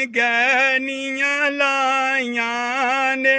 गहनियां लाइयां ने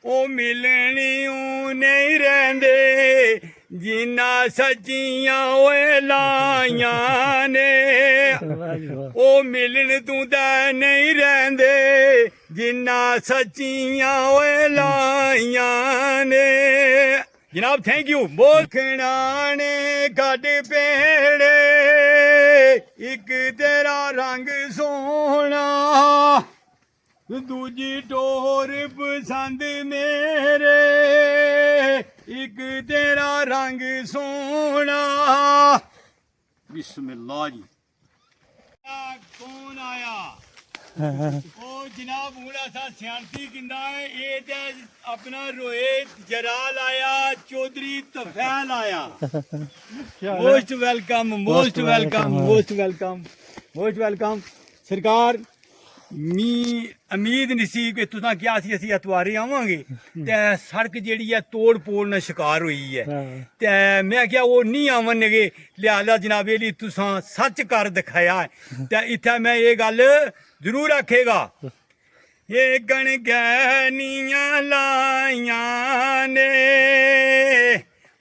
ओ मिलनियों नहीं रहंदे जिन्ना सच्चियां ओए लाइयां ने ओ मिलन तू दा नहीं रहंदे जिन्ना सच्चियां ओए लाइयां ने। जनाब थैंक यू। बोल खिणाने गड पेड़े एक तेरा रंग सोहना दूजी टोर पसंद मेरे एक तेरा रंग सोहना। बिस्मिल्लाह जी। कौन आया ओ जनाब हूँ असा सियाणती किंदा है ये ते अपना रोहित जराल आया चौधरी तफैल आया। Most welcome most welcome most welcome most welcome. सरकार मी उम्मीद नहीं सी कि तुसां क्या सी असी अतवारी आवांगे ते सड़क जेड़ी है तोड़ पोड़ ना शिकार हुई है ते मैं क्या वो नहीं आवनगे लिहाजा जनाबे ली तुसां सच कर दिखाया है ते इत्थे मैं ये गल जरूर आखेगा। ये गण गहनियां लाइयां ने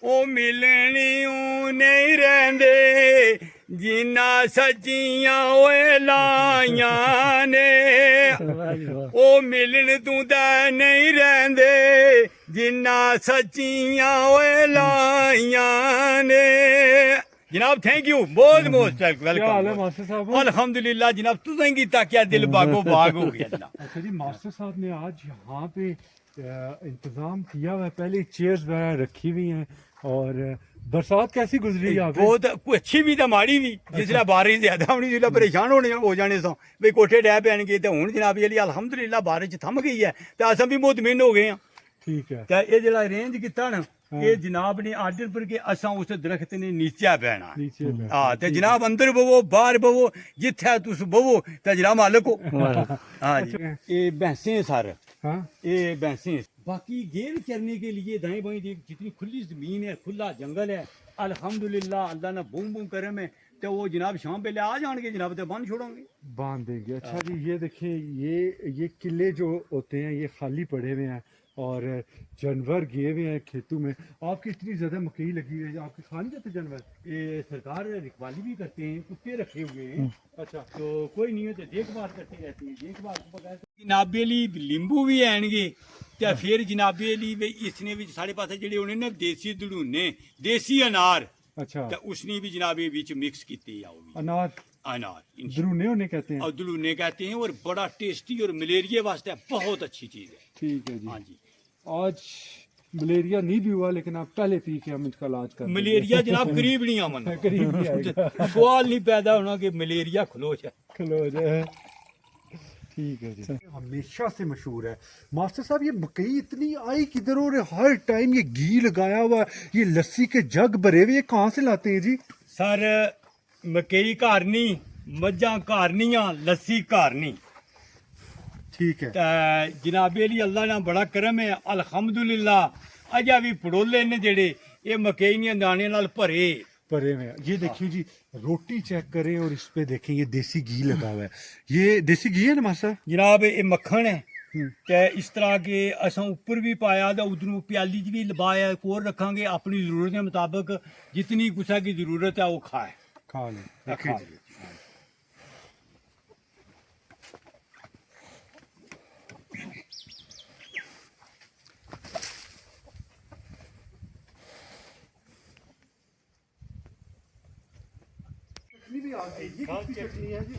ओ मिलनियों नहीं रहंदे जिन्ना सच्चियां ओए लाइयां ने ओ मिलन तू दा नहीं रहंदे जिन्ना सच्चियां ओए लाइयां ने। जनाब थैंक यू बहुत मोस्ट वेलकम। अल्हम्दुलिल्लाह जनाब तुसें कीता क्या दिल बागो बाग हो गया जनाब। अच्छा जी मास्टर साहब ने आज यहाँ पे इंतजाम किया हुआ है, पहले चेयर्स वगैरह रखी हुई हैं और बरसात कैसी गुजरी यहाँ पे? बहुत अच्छी भी तो माड़ी भी। जिसलै बारिश ज्यादा होनी जिसलै परेशान होने हो जाने सो भाई कोठे डै पैणगे ते हुण जनाब जी अल्हम्दुलिल्लाह बारिश थम गई है ते अस भी मुतमिन हो गए हैं। ठीक है। ते एह् जेह्ड़ा अरेंज कीता ना ये जनाब ने आर्डर पर के असां उस दरख्त ने नीचे बैठना हाँ ते जनाब अंदर बवो बाहर बवो जिथे तुस बवो ते जनाब मालक हो। हाँ जी ये भैंसे सर हाँ ये भैंसे बाकी गेम चरने के लिए दाएं बाएं जितनी खुली जमीन है खुला जंगल है अल्हम्दुलिल्लाह अल्लाह ने बूम बूम करम है तो वो जनाब शाम पहले आ जाएंगे जनाब तो बांध छोड़ोगे बांध देंगे। अच्छा जी ये देखिए ये किले जो होते हैं ये खाली पड़े हुए हैं और जानवर गए हुए हैं खेतों में। आपकी इतनी ज्यादा मकई लगी हुई है आपके खा नहीं जाते जानवर? ये सरकार रखवाली भी करते हैं कुत्ते रखे हुए हैं। अच्छा तो कोई नहीं है तो देखभाल करते रहते हैं देखभाल को बगैर जनाबे ली लींबू भी हैनगे ते फिर जनाबे ली इसने भी साढ़े पास जेह्ड़े होने ना देसी दड़ूने देसी अनार अच्छा ते उसने भी जनाबे बीच मिक्स कीती आओगी अनार अनार दरूने होने कहते हैं और दड़ूने कहते हैं और बड़ा टेस्टी और मलेरिया वास्ते बहुत अच्छी चीज है। ठीक है जी। हाँ जी आज मलेरिया नहीं भी हुआ लेकिन आप पहले पी के हम इसका इलाज कर मलेरिया जनाब करीब नहीं आवन करीब नहीं आएगा। सवाल नहीं पैदा होना कि मलेरिया खलो जाए खलो जाए। ठीक है जी। हमेशा से मशहूर है मास्टर साहब ये मकई इतनी आई किधर और हर टाइम ये घी लगाया हुआ ये लस्सी के जग भरे हुए ये कहाँ से लाते हैं जी? सर मकई घर नहीं मज्जां घर नहीं लस्सी घर नहीं। ठीक है। जनाबे ली अल्लाह ना बड़ा करम है अल्हम्दुलिल्लाह अजा भी पड़ोले ने जेड़े ये मकई ने दाने नाल भरे परे में ये देखिए जी रोटी चेक करें और इस पे देखें ये देसी घी लगा हुआ है। ये देसी घी है ना मास्टर? जनाब ये मक्खन है ते इस तरह के असां ऊपर भी पाया ते उधरों प्याली च भी लबाया कोर रखांगे अपनी जरूरत के मुताबिक जितनी कुसा की जरूरत है वो खाए खा लें। खा ले।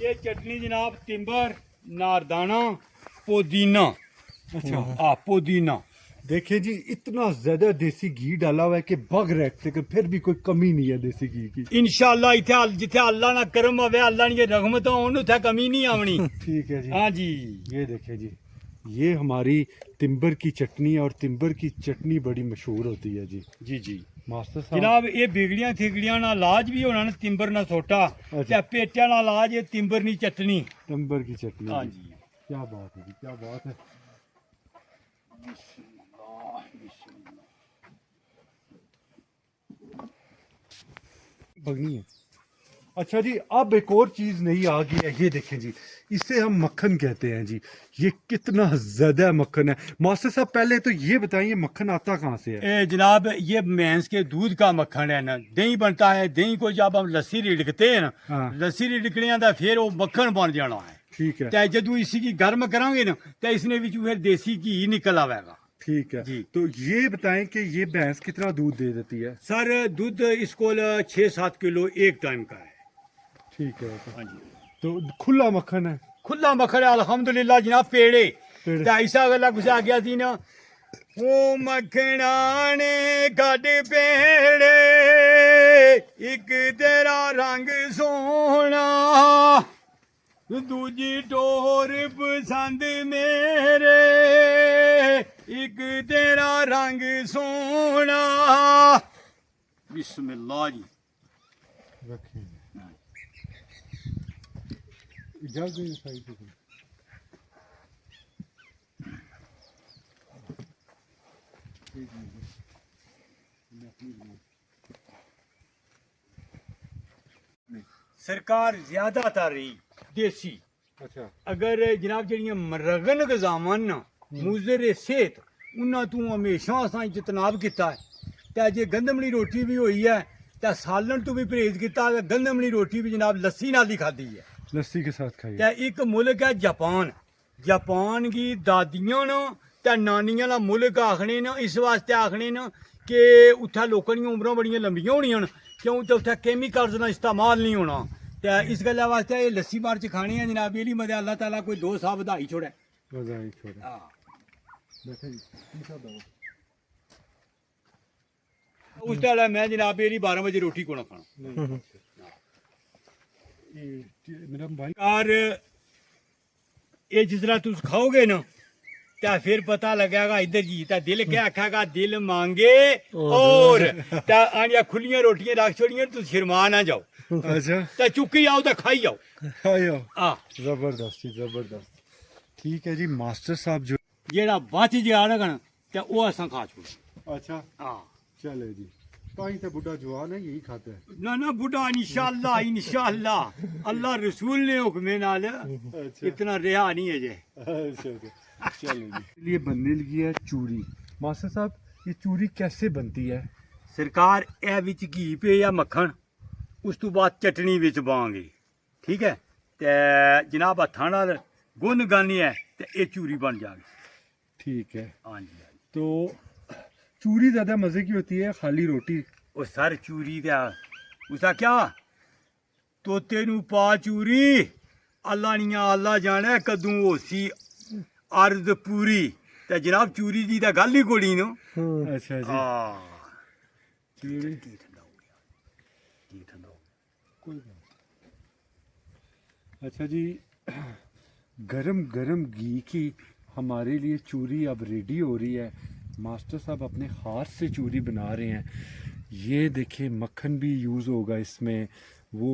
ये चटनी जनाब टिम्बर नारदाना पुदीना। अच्छा हाँ पुदीना। देखिए जी इतना ज्यादा देसी घी डाला हुआ है कि बग रखते कि फिर भी कोई कमी नहीं है देसी घी की। इंशाल्लाह इथे जिथे अल्लाह ना करम होवे अल्लाह ने रहमत होन उथे कमी नहीं आवनी। ठीक है जी। हाँ जी ये देखिए जी ये हमारी तिम्बर की चटनी है और तिम्बर की चटनी बड़ी मशहूर होती है जी। जी जी मास्टर साहब जनाब ये बिगड़ियां थिगड़ियां ना इलाज भी होना ना तिम्बर ना सोटा ते पेटियां ना इलाज ये तिम्बर नी चटनी। तिम्बर की चटनी। हाँ जी जी क्या बात है जी क्या बात है। बगनी है अच्छा जी, अब एक और चीज नई आ गई है, ये देखें जी, इसे हम मक्खन कहते हैं जी। ये कितना ज्यादा मक्खन है मास्टर साहब, पहले तो ये बताइए मक्खन आता कहाँ से है? जनाब ये भैंस के दूध का मक्खन है ना, दही बनता है। दही को जब हम लस्सी रिड़कते हैं ना, हाँ। लस्सी रिड़कने का फिर वो मक्खन बन जाना है। ठीक है, ते जदू इसी की गर्म करांगे ना, तो इसने भी फिर देसी घी निकल आवेगा। ठीक है जी। तो ये बताएं कि ये भैंस कितना दूध दे देती है? सर दूध इसको 6-7 किलो एक टाइम का है। ठीक है, हाँ जी, तो खुला मक्खन है? खुला मक्खन है अल्हम्दुलिल्लाह जनाब। पेड़े पेड़े। ते ऐसा गला कुछ आ गया थी ना, ओ मखना ने गड पेड़े एक तेरा रंग सोना, दूजी टोर पसंद मेरे एक तेरा रंग सोना। बिस्मिल्लाह जी। रखें इजाजत साइड पे। सरकार ज्यादातर ही देसी, अच्छा, अगर जनाब जड़ियां मरगन गजावां ना मुजर सेहत उन्हां तू हमेशा असां इजतनाब कीता है। ते जे गंदमली रोटी भी होई है ते सालन तू भी परहेज कीता है। गंदमली रोटी भी जनाब लस्सी नाल ही खाधी है। लस्सी के साथ खाइए। ते एक मुल्क है जापान। जापान की दादियां न ते नानियां दा मुल्क आखने न, इस वास्ते आखने न कि उत्थै लोकां दियां उमरां बड़ियां लंबियां होनियां न, क्यों ते उत्थै केमिकल्स दा इस्तेमाल नहीं होना। ते इस गल्ला वास्ते एह् लस्सी मार्च खाने हैं जनाब। एह्दी मदद अल्लाह ताला कोई 2 साल बधाई छोड़े। बधाई छोड़े। हाँ। बैठे जी, तीसरा दवा। उस तरह मैं जनाब एह्दी 12 बजे रोटी को ना खाना। ये मेरा भाई और ये जिसला तुम खाओगे ना तो फिर पता लगेगा इधर जी। तो दिल क्या आखेगा, दिल मांगे और आनिया खुलियां रोटियां रख छोड़ियां, तुम शर्मा ना जाओ। अच्छा, तो चुकी आओ तो खाई जाओ। आयो हाँ, जबरदस्त जबरदस्त। ठीक है जी मास्टर साहब जो जेड़ा बच गया ना तो वो असां खा छोड़। अच्छा हाँ, चले जी, ताई तो बुढ़ा जवान है यही खाता है। ना ना बुढ़ा इंशाअल्लाह इंशाअल्लाह अल्लाह रसूल ने हुक्मे नाल अच्छा इतना रिहा नहीं है जे। अच्छा चलो जी। ये बनने लगी है चूरी। मास्टर साहब ये चूरी कैसे बनती है? सरकार ए विच घी पे या मक्खन, उस तो बाद चटनी विच पांगे। ठीक है, ते जनाब हत्थां नाल गुन गानी है ते ये चूरी बन जाएगी। ठीक है, हाँ जी, हाँ जी। तो चूरी ज्यादा मजे की होती है खाली रोटी? ਉਹ ਸਰ ਚੂਰੀ ਦਾ ਉਸਾ ਕਿਆ ਤੋਤੇ ਨੂੰ ਪਾ ਚੂਰੀ, ਅੱਲਾ ਨੀਆਂ ਅੱਲਾ ਜਾਣੇ ਕਦੋਂ ਹੋਸੀ ਅਰਜ਼ ਪੂਰੀ। ਤੇ ਜਨਾਬ ਚੂਰੀ ਦੀ ਤਾਂ ਗੱਲ ਹੀ ਕੋੜੀ ਨੂੰ। अच्छा जी, ਹਾਂ चूरी ਕੀ ਠੰਡਾ ਹੋ ਗਿਆ, ਕੀ ਠੰਡਾ ਹੋ ਗਿਆ। कोई बात। अच्छा जी, गरम गरम घी की हमारे लिए चूरी अब रेडी हो रही है। मास्टर साहब अपने हाथ से चूरी बना रहे हैं। ये देखिए मक्खन भी यूज़ होगा इसमें, वो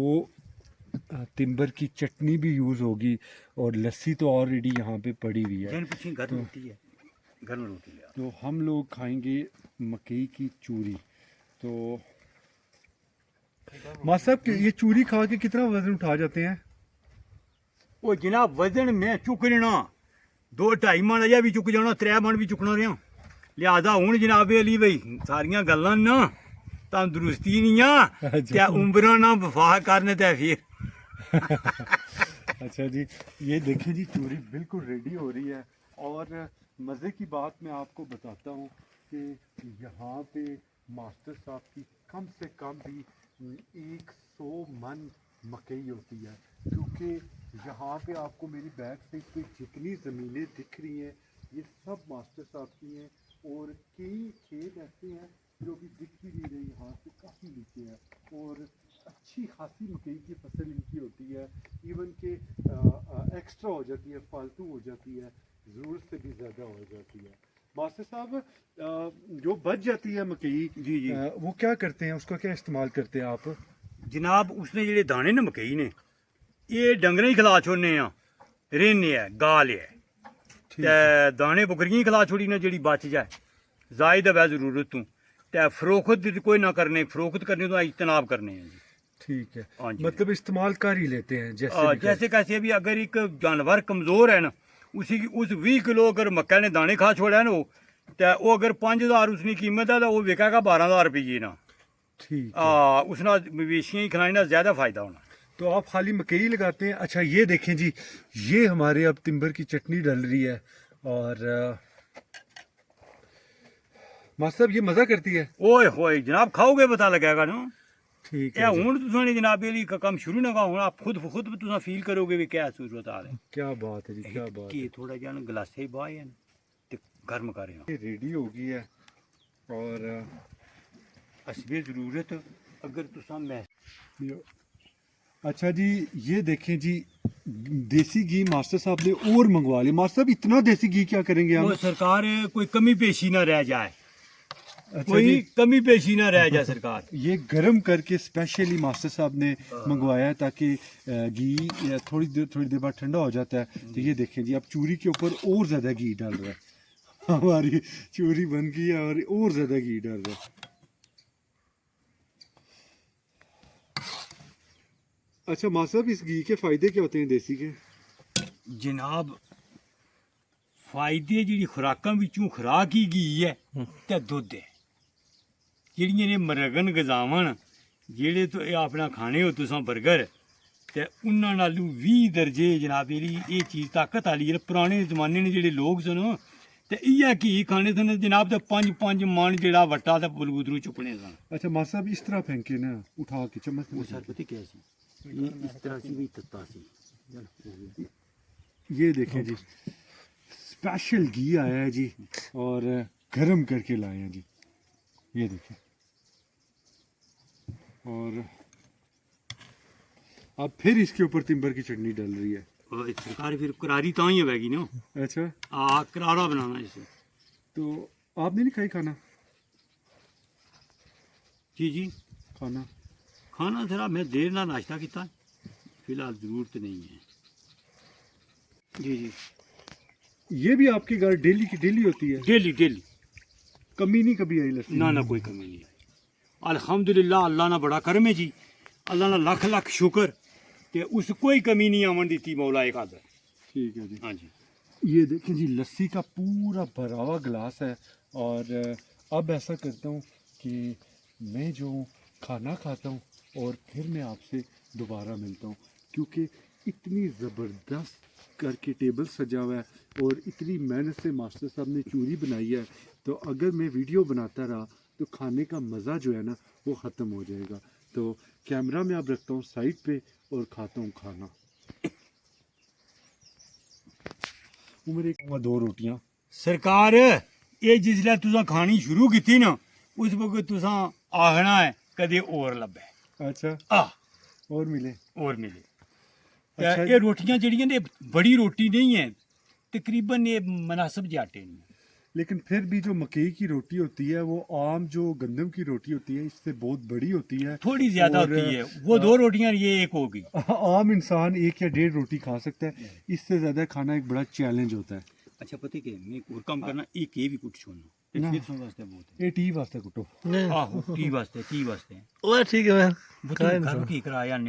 तिम्बर की चटनी भी यूज़ होगी और लस्सी तो ऑलरेडी यहाँ पे पड़ी हुई है। जैन पूछी गर्म रोटी है, गर्म रोटी है। तो हम लोग खाएंगे मकई की चूरी। तो मास्टर साहब ये चूरी खा के कितना वजन उठा जाते हैं? ਉਹ ਜਨਾਬ ਵਜ਼ਨ ਮੈਂ ਚੁੱਕ ਲੈਣਾ 2-2.5 ਮਣ ਅਜਾ ਵੀ ਚੁੱਕ ਜਾਣਾ, 3 ਮਣ ਵੀ ਚੁੱਕਣਾ ਰਿਹਾ। ਲਿਆਦਾ ਹੁਣ ਜਨਾਬੇ ਅਲੀ ਬਈ ਸਾਰੀਆਂ ਗੱਲਾਂ ਨਾ ਤੰਦਰੁਸਤੀ ਨਹੀਂ ਆ ਤੇ ਉਮਰਾਂ ਨਾ ਵਫਾ ਕਰਨ ਤੇ ਫਿਰ। अच्छा जी, ये देखें जी चूरी बिल्कुल रेडी हो रही है। और मज़े की बात मैं आपको बताता हूँ कि यहाँ पे मास्टर साहब की कम से कम भी 100 मन मकई होती है, क्योंकि यहाँ पे आपको मेरी बैक से कोई जितनी ज़मीनें दिख रही हैं ये सब मास्टर साहब की हैं। और कई खेत ऐसे हैं जो भी दिख ही नहीं रहे, यहाँ से काफ़ी नीचे है और अच्छी खासी मकई की फसल इनकी होती है। इवन के एक्स्ट्रा हो जाती है, फालतू हो जाती है, ज़रूरत से भी ज़्यादा हो जाती है। मास्टर साहब जो बच जाती है मकई जी जी वो क्या करते हैं, उसका क्या इस्तेमाल करते हैं आप? जनाब उसने ਜਿਹੜੇ ਦਾਣੇ ਨੇ ਮਕਈ ਨੇ ਇਹ ਡੰਗਰਾਂ ਹੀ ਖਿਲਾ ਛੋੜਨੇ ਆ, ਰਹਿਨੇ ਆ ਗਾਲ ਹੈ ਤੇ ਦਾਣੇ ਬਕਰੀਆਂ ਹੀ ਖਿਲਾ ਛੋੜੀ ਨੇ ਜਿਹੜੀ ਬਚ ਜਾਏ ਜ਼ਾਇਦ ਹੈ ਜ਼ਰੂਰਤ ਤੋਂ ਤੇ ਫਰੋਖਤ ਦੀ ਕੋਈ ਨਾ ਕਰਨੇ, ਫਰੋਖਤ ਕਰਨੇ ਤੋਂ ਇਜਤਨਾਬ ਕਰਨੇ ਆ ਜੀ। ठीक है, हाँ जी। मतलब इस्तेमाल कर ही लेते हैं जैसे भी जैसे कैसे भी अगर एक जानवर कमज़ोर है ना, उस 20 किलो अगर मक्का ने दाने खा छोड़ा ना, तो वो अगर 5,000 उसकी कीमत है तो वो बिकेगा 12,000 रुपये ना। ठीक है। उसना मवेशियाँ ही खिलाने ज़्यादा फायदा होना। तो आप खाली मकई लगाते हैं। अच्छा ये देखें जी, ये हमारे अब तिम्बर की चटनी डल रही है और मास्टर साहब ये मज़ा करती है। ओए होए जनाब, खाओगे पता लगेगा ना। ठीक ਇਹ है जी। ਹੁਣ ਤੁਸੀਂ ਜਨਾਬ ਇਹ ਕੰਮ ਸ਼ੁਰੂ ਨਾ ਕਰੋ, ਹੁਣ ਆਪ ਖੁਦ ਤੁਸੀਂ ਫੀਲ ਕਰੋਗੇ ਵੀ ਕਿਆ ਸੂਰਤ ਹਾਲ ਹੈ। क्या बात है जी, क्या बात ਕਿ है। ਥੋੜਾ ਜਿਹਾ ਨਾ ਗਲਾਸੇ ਬਾਹਰ ਹੈ ਤੇ ਗਰਮ ਕਰ ਰਹੇ ये रेडी हो गई है और ਅਸਬੇ ਜ਼ਰੂਰਤ ਅਗਰ ਤੁਸੀਂ ਮੈਂ अच्छा जी ये देखें जी, देसी घी मास्टर साहब ने और मंगवा लिया। मास्टर साहब इतना देसी घी क्या करेंगे हम? वो सरकार कोई कमी पेशी ना रह जाए, अच्छा कोई जी, कमी पेशी ना रह जाए सरकार। ये गर्म करके स्पेशली मास्टर साहब ने मंगवाया है ताकि घी थोड़ी देर बाद ठंडा हो जाता है। तो ये देखें जी, अब चूरी के ऊपर और ज़्यादा घी डाल रहा है। हमारी चूरी बन गई है और ज़्यादा घी डाल रहा है। अच्छा मास्टर साहब इस घी के फ़ायदे क्या होते हैं देसी के? जनाब फायदे जी खुराकों विचों खुराक ही घी है ते दुध है। ਜਿਹੜੀਆਂ ਨੇ ਮਰਗਨ ਗਜ਼ਾਵਣ ਜਿਹੜੇ ਤੋਂ ਇਹ ਆਪਣਾ ਖਾਣੇ ਹੋ ਤੁਸੀਂ 버ਗਰ ਤੇ ਉਹਨਾਂ ਨਾਲੋਂ 20 ਦਰਜੇ ਜਨਾਬ ਇਹ ਚੀਜ਼ ਤਾਕਤ ਵਾਲੀ ਹੈ। ਪੁਰਾਣੇ ਜ਼ਮਾਨੇ ਨੇ ਜਿਹੜੇ ਲੋਕ ਸਨ ਤੇ ਇਹ ਘੀ ਖਾਣੇ ਸਨ ਜਨਾਬ, ਤੇ 5 ਮਣ ਜਿਹੜਾ ਵਟਾ ਤੇ ਬਲਗੂਦਰੂ ਚੁੱਕਣੇ ਸਨ। अच्छा मास्टर साहब इस तरह फेंके ना, उठा के चम्मच ਉਹ में। ਸਰ ਪਤਾ ਕਿਆ ਸੀ, ਇਹ ਇਸ ਤਰ੍ਹਾਂ ਸੀ ਵੀ ਤੱਤਾ ਸੀ। ये देखें जी, स्पेशल घी आया है जी और गर्म करके लाए हैं जी। ये देखें, और अब फिर इसके ऊपर तिम्बर की चटनी डल रही है। और सरकार फिर करारी तो ही होगी ना। अच्छा करारा बनाना इसे। तो आपने नहीं खाई खाना? जी जी, खाना खाना जरा मैं देर ना नाश्ता किया, फिलहाल ज़रूरत नहीं है। जी जी, ये भी आपके घर डेली की डेली होती है? डेली डेली, कमी नहीं कभी आई लस्सी? ना कोई कमी नहीं है। अल्हम्दुलिल्लाह, अल्लाह ना बड़ा करम है जी, अल्लाह ना लख लख शुक्र, ते उस कोई कमी नहीं आवन दी मौला एक आदर। ठीक है जी। हाँ जी, ये देखें जी, लस्सी का पूरा भरा हुआ गिलास है। और अब ऐसा करता हूँ कि मैं जो खाना खाता हूँ और फिर मैं आपसे दोबारा मिलता हूँ, क्योंकि इतनी ज़बरदस्त करके टेबल सजा हुआ है और इतनी मेहनत से मास्टर साहब ने चूरी बनाई है। तो अगर मैं वीडियो बनाता रहा तो खाने का मज़ा जो है ना वो ख़त्म हो जाएगा। तो कैमरा में अब रखता हूँ साइड पे और खाता हूँ खाना। उम्र एक 2 रोटियाँ। सरकार ये जिसलै तुसा खानी शुरू की ना, उस वक्त तुसा आखना है कदे और लब्भे। अच्छा, और मिले? और मिले। अच्छा, ये रोटियां जड़ियां ने बड़ी रोटी नहीं है, तकरीबन ये मुनासिब जे आटे नहीं है। लेकिन फिर भी जो मकई की रोटी होती है वो आम जो गंदम की रोटी होती है इससे बहुत बड़ी होती है। थोड़ी ज्यादा और, होती है। वो 2 रोटियां, ये एक होगी। आम इंसान 1 या 1.5 रोटी खा सकता है, इससे ज़्यादा खाना एक बड़ा चैलेंज होता है। अच्छा पता है कि मैं एक और काम करना, एक ये भी कुछ छोड़ना, ते ना। फिर सुन वास्ते बहुत है। ये टी वास्ते कुटो। आहो, की वास्ते ਉਹ ਠੀਕ ਹੈ ਮੈਂ वो तो घर की कराया ने